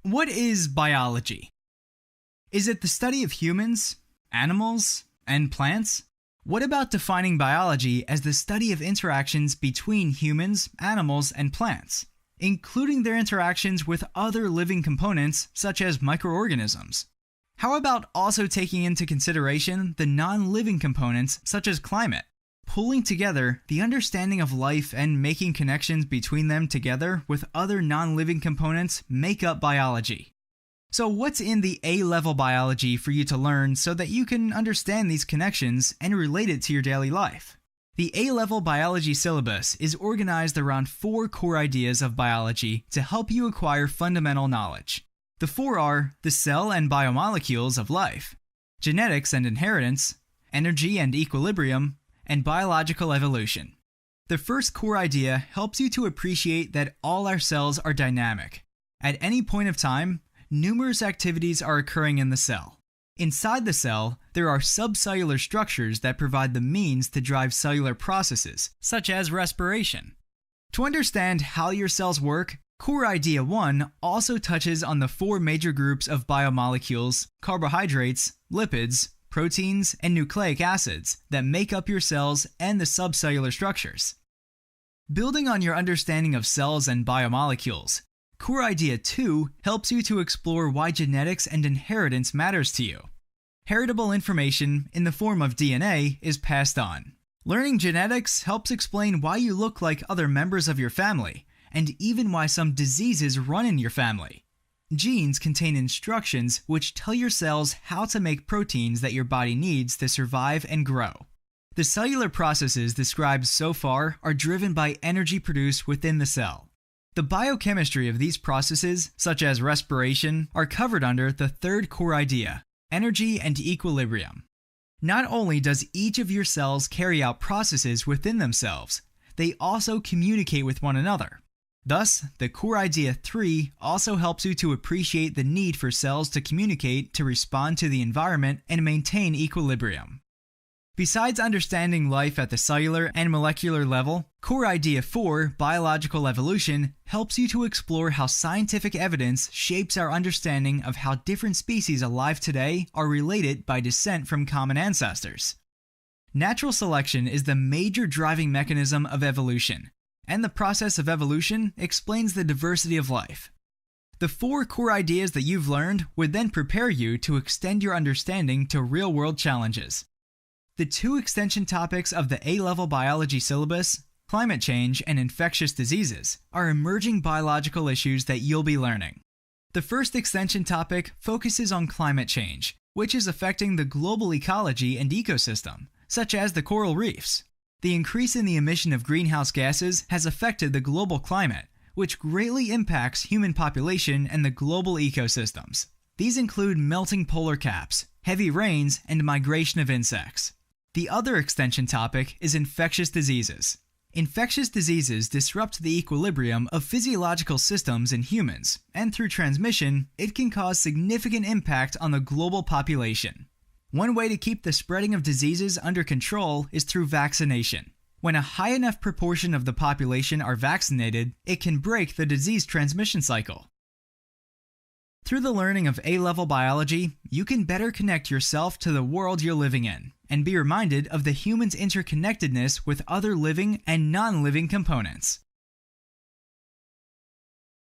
What is biology? Is it the study of humans, animals, and plants? What about defining biology as the study of interactions between humans, animals, and plants, including their interactions with other living components such as microorganisms? How about also taking into consideration the non-living components such as climate? Pulling together the understanding of life and making connections between them together with other non-living components make up biology. So what's in the A-level biology for you to learn so that you can understand these connections and relate it to your daily life? The A-level biology syllabus is organized around 4 core ideas of biology to help you acquire fundamental knowledge. The 4 are the cell and biomolecules of life, genetics and inheritance, energy and equilibrium, and biological evolution. The first core idea helps you to appreciate that all our cells are dynamic. At any point of time, numerous activities are occurring in the cell. Inside the cell, there are subcellular structures that provide the means to drive cellular processes, such as respiration. To understand how your cells work, core idea 1 also touches on the 4 major groups of biomolecules, carbohydrates, lipids, proteins, and nucleic acids that make up your cells and the subcellular structures. Building on your understanding of cells and biomolecules, core idea 2 helps you to explore why genetics and inheritance matters to you. Heritable information in the form of DNA is passed on. Learning genetics helps explain why you look like other members of your family, and even why some diseases run in your family. Genes contain instructions which tell your cells how to make proteins that your body needs to survive and grow. The cellular processes described so far are driven by energy produced within the cell. The biochemistry of these processes, such as respiration, are covered under the third core idea, energy and equilibrium. Not only does each of your cells carry out processes within themselves, they also communicate with one another. Thus, the core idea 3 also helps you to appreciate the need for cells to communicate to respond to the environment and maintain equilibrium. Besides understanding life at the cellular and molecular level, core idea 4, biological evolution, helps you to explore how scientific evidence shapes our understanding of how different species alive today are related by descent from common ancestors. Natural selection is the major driving mechanism of evolution, and the process of evolution explains the diversity of life. The 4 core ideas that you've learned would then prepare you to extend your understanding to real-world challenges. The 2 extension topics of the A-level biology syllabus, climate change and infectious diseases, are emerging biological issues that you'll be learning. The first extension topic focuses on climate change, which is affecting the global ecology and ecosystem, such as the coral reefs. The increase in the emission of greenhouse gases has affected the global climate, which greatly impacts human population and the global ecosystems. These include melting polar caps, heavy rains, and migration of insects. The other extension topic is infectious diseases. Infectious diseases disrupt the equilibrium of physiological systems in humans, and through transmission, it can cause significant impact on the global population. One way to keep the spreading of diseases under control is through vaccination. When a high enough proportion of the population are vaccinated, it can break the disease transmission cycle. Through the learning of A-level biology, you can better connect yourself to the world you're living in, and be reminded of the human's interconnectedness with other living and non-living components.